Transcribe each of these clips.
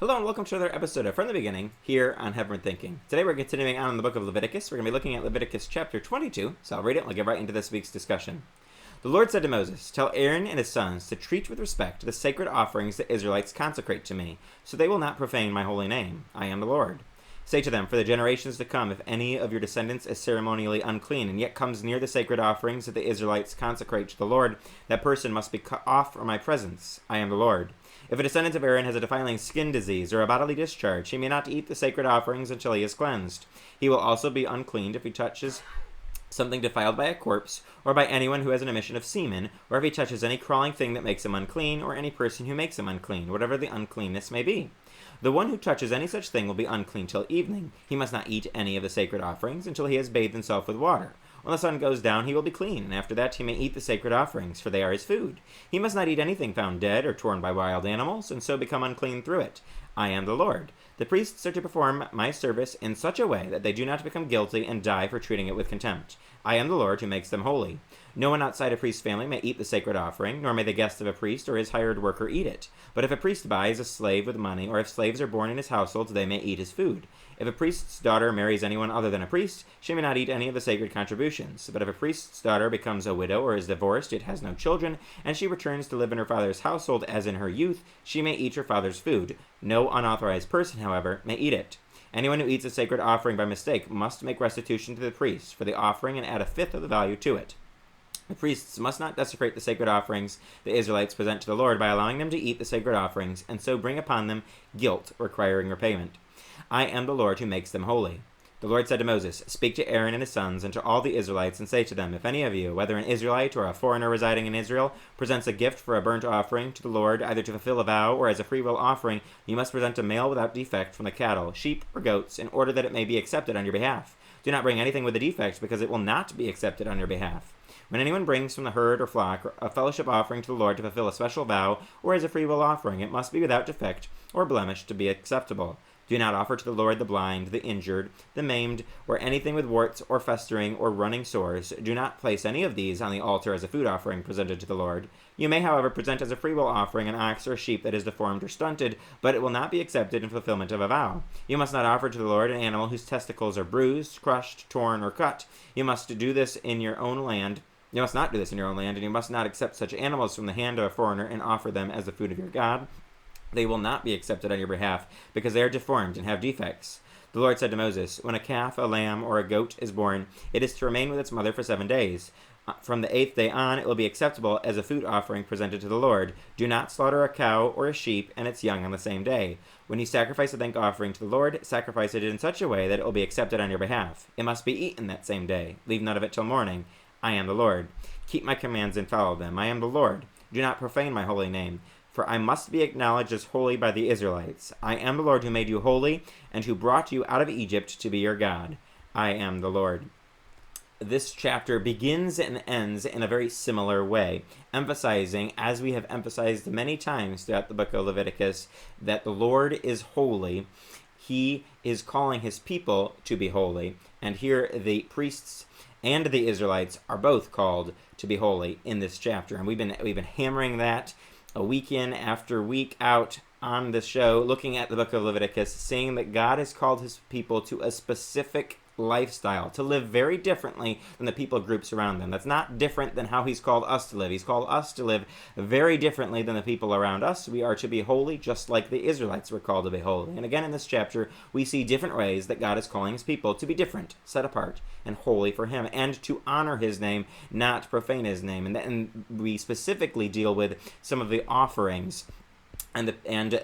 Hello and welcome to another episode of From the Beginning here on Heaven Thinking. Today we're continuing on in the book of Leviticus. We're going to be looking at Leviticus chapter 22, so I'll read it and we'll get right into this week's discussion. The Lord said to Moses, "Tell Aaron and his sons to treat with respect the sacred offerings the Israelites consecrate to me, so they will not profane my holy name. I am the Lord. Say to them, for the generations to come, if any of your descendants is ceremonially unclean and yet comes near the sacred offerings that the Israelites consecrate to the Lord, that person must be cut off from my presence. I am the Lord. If a descendant of Aaron has a defiling skin disease or a bodily discharge, he may not eat the sacred offerings until he is cleansed. He will also be unclean if he touches something defiled by a corpse, or by anyone who has an emission of semen, or if he touches any crawling thing that makes him unclean, or any person who makes him unclean, whatever the uncleanness may be. The one who touches any such thing will be unclean till evening. He must not eat any of the sacred offerings until he has bathed himself with water. When the sun goes down, he will be clean, and after that he may eat the sacred offerings, for they are his food. He must not eat anything found dead or torn by wild animals, and so become unclean through it. I am the Lord. The priests are to perform my service in such a way that they do not become guilty and die for treating it with contempt. I am the Lord who makes them holy. No one outside a priest's family may eat the sacred offering, nor may the guest of a priest or his hired worker eat it. But if a priest buys a slave with money, or if slaves are born in his household, they may eat his food. If a priest's daughter marries anyone other than a priest, she may not eat any of the sacred contributions. But if a priest's daughter becomes a widow or is divorced, yet has no children, and she returns to live in her father's household as in her youth, she may eat her father's food. No unauthorized person, however, may eat it. Anyone who eats a sacred offering by mistake must make restitution to the priest for the offering and add a fifth of the value to it. The priests must not desecrate the sacred offerings the Israelites present to the Lord by allowing them to eat the sacred offerings, and so bring upon them guilt requiring repayment. I am the Lord who makes them holy. The Lord said to Moses, "Speak to Aaron and his sons and to all the Israelites, and say to them, if any of you, whether an Israelite or a foreigner residing in Israel, presents a gift for a burnt offering to the Lord, either to fulfill a vow or as a freewill offering, you must present a male without defect from the cattle, sheep, or goats, in order that it may be accepted on your behalf. Do not bring anything with a defect, because it will not be accepted on your behalf. When anyone brings from the herd or flock a fellowship offering to the Lord to fulfill a special vow, or as a freewill offering, it must be without defect or blemish to be acceptable. Do not offer to the Lord the blind, the injured, the maimed, or anything with warts or festering or running sores. Do not place any of these on the altar as a food offering presented to the Lord. You may, however, present as a freewill offering an ox or a sheep that is deformed or stunted, but it will not be accepted in fulfillment of a vow. You must not offer to the Lord an animal whose testicles are bruised, crushed, torn, or cut. You must do this in your own land. You must not do this in your own land, and you must not accept such animals from the hand of a foreigner and offer them as the food of your God. They will not be accepted on your behalf, because they are deformed and have defects." The Lord said to Moses, "When a calf, a lamb, or a goat is born, it is to remain with its mother for 7 days. From the 8th day on, it will be acceptable as a food offering presented to the Lord. Do not slaughter a cow or a sheep and its young on the same day. When you sacrifice a thank offering to the Lord, sacrifice it in such a way that it will be accepted on your behalf. It must be eaten that same day. Leave none of it till morning. I am the Lord. Keep my commands and follow them. I am the Lord. Do not profane my holy name, for I must be acknowledged as holy by the Israelites. I am the Lord who made you holy, and who brought you out of Egypt to be your God. I am the Lord." This chapter begins and ends in a very similar way, emphasizing, as we have emphasized many times throughout the book of Leviticus, that the Lord is holy. He is calling his people to be holy, and here the priests and the Israelites are both called to be holy in this chapter, and we've been hammering that a week in after week out on this show, looking at the book of Leviticus, seeing that God has called his people to a specific lifestyle, to live very differently than the people groups around them. That's not different than how he's called us to live. He's called us to live very differently than the people around us. We are to be holy just like the Israelites were called to be holy. And again, in this chapter, we see different ways that God is calling his people to be different, set apart, and holy for him, and to honor his name, not profane his name. And we specifically deal with some of the offerings and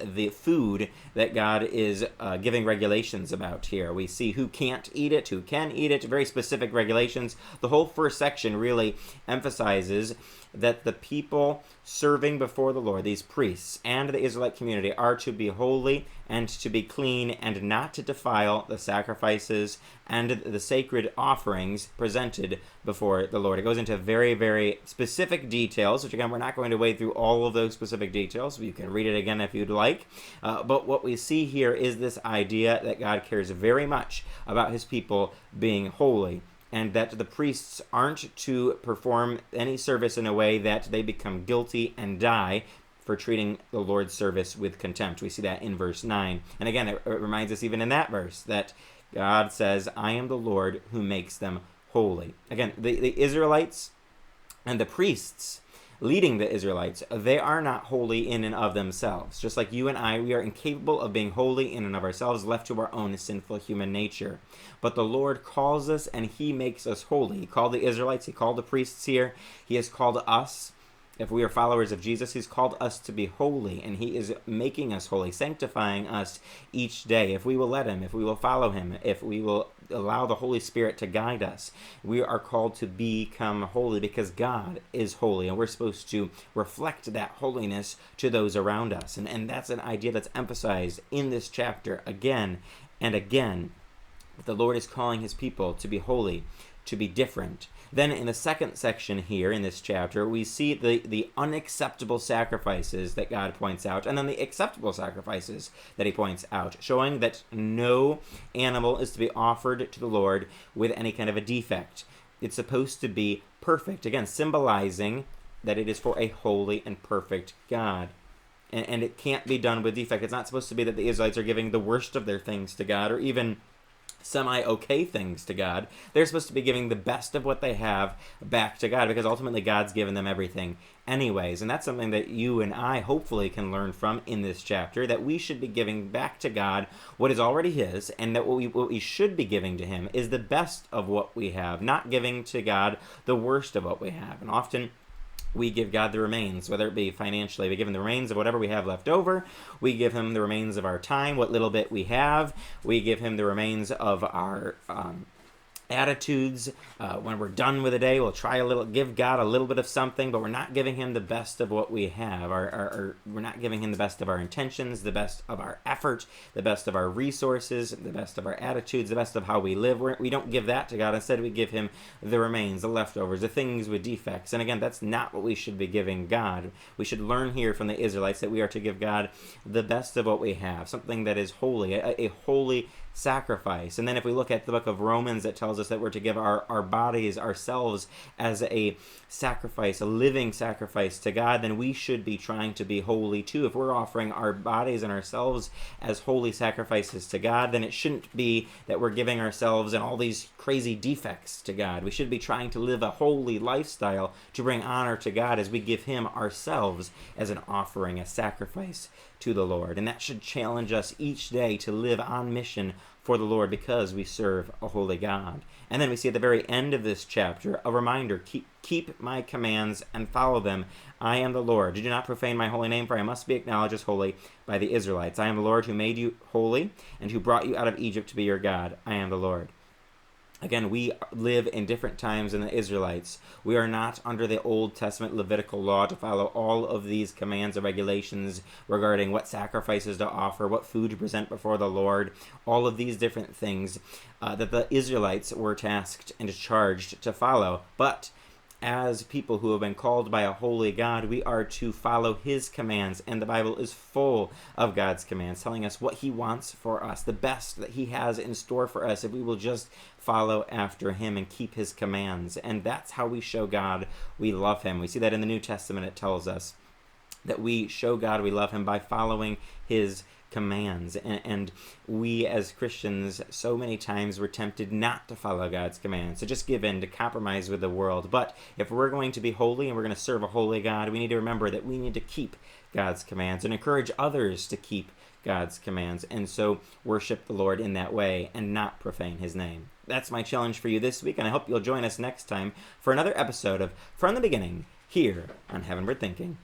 the food that God is giving regulations about here. We see who can't eat it, who can eat it, very specific regulations. The whole first section really emphasizes that the people serving before the Lord, these priests and the Israelite community, are to be holy and to be clean and not to defile the sacrifices and the sacred offerings presented before the Lord. It goes into very, very specific details, which again, we're not going to wade through all of those specific details. You can read it again if you'd like. But what we see here is this idea that God cares very much about his people being holy, and that the priests aren't to perform any service in a way that they become guilty and die for treating the Lord's service with contempt. We see that in verse 9. And again, it reminds us even in that verse that God says, I am the Lord who makes them holy. Again, the Israelites and the priests leading the Israelites, they are not holy in and of themselves. Just like you and I, we are incapable of being holy in and of ourselves, left to our own sinful human nature. But the Lord calls us and he makes us holy. He called the Israelites, he called the priests here, he has called us. If we are followers of Jesus, he's called us to be holy, and he is making us holy, sanctifying us each day. If we will let him, if we will follow him, if we will allow the Holy Spirit to guide us, we are called to become holy because God is holy, and we're supposed to reflect that holiness to those around us. And that's an idea that's emphasized in this chapter again and again. The Lord is calling his people to be holy, to be different. Then in the second section here in this chapter, we see the unacceptable sacrifices that God points out, and then the acceptable sacrifices that he points out, showing that no animal is to be offered to the Lord with any kind of a defect. It's supposed to be perfect, again, symbolizing that it is for a holy and perfect God. And it can't be done with defect. It's not supposed to be that the Israelites are giving the worst of their things to God, or even semi-okay things to God. They're supposed to be giving the best of what they have back to God, because ultimately God's given them everything anyways. And that's something that you and I hopefully can learn from in this chapter, that we should be giving back to God what is already his, and that what we should be giving to him is the best of what we have, not giving to God the worst of what we have. And often we give God the remains, whether it be financially. We give him the remains of whatever we have left over. We give him the remains of our time, what little bit we have. We give him the remains of our attitudes. When we're done with a day, we'll try give God a little bit of something, but we're not giving him the best of what we have. We're not giving him the best of our intentions, the best of our effort, the best of our resources, the best of our attitudes, the best of how we live. We don't give that to God. Instead, we give him the remains, the leftovers, the things with defects. And again, that's not what we should be giving God. We should learn here from the Israelites that we are to give God the best of what we have, something that is holy, a holy sacrifice. And then if we look at the book of Romans, it tells us that we're to give our bodies, ourselves, as a sacrifice, a living sacrifice to God. Then we should be trying to be holy too. If we're offering our bodies and ourselves as holy sacrifices to God, then it shouldn't be that we're giving ourselves and all these crazy defects to God. We should be trying to live a holy lifestyle to bring honor to God as we give him ourselves as an offering, a sacrifice to the Lord. And that should challenge us each day to live on mission for the Lord, because we serve a holy God. And then we see at the very end of this chapter a reminder: keep my commands and follow them. I am the Lord. Do not profane my holy name, for I must be acknowledged as holy by the Israelites. I am the Lord who made you holy and who brought you out of Egypt to be your God. I am the Lord. Again, we live in different times than the Israelites. We are not under the Old Testament Levitical law to follow all of these commands and regulations regarding what sacrifices to offer, what food to present before the Lord, all of these different things that the Israelites were tasked and charged to follow. But as people who have been called by a holy God, we are to follow his commands, and the Bible is full of God's commands, telling us what he wants for us, the best that he has in store for us, if we will just follow after him and keep his commands. And that's how we show God we love him. We see that in the New Testament. It tells us that we show God we love him by following his commands. And we as Christians so many times we're tempted not to follow God's commands, to just give in, to compromise with the world. But if we're going to be holy and we're going to serve a holy God, we need to remember that we need to keep God's commands and encourage others to keep God's commands, and so worship the Lord in that way and not profane his name. That's my challenge for you this week, and I hope you'll join us next time for another episode of From the Beginning here on Heavenward Thinking.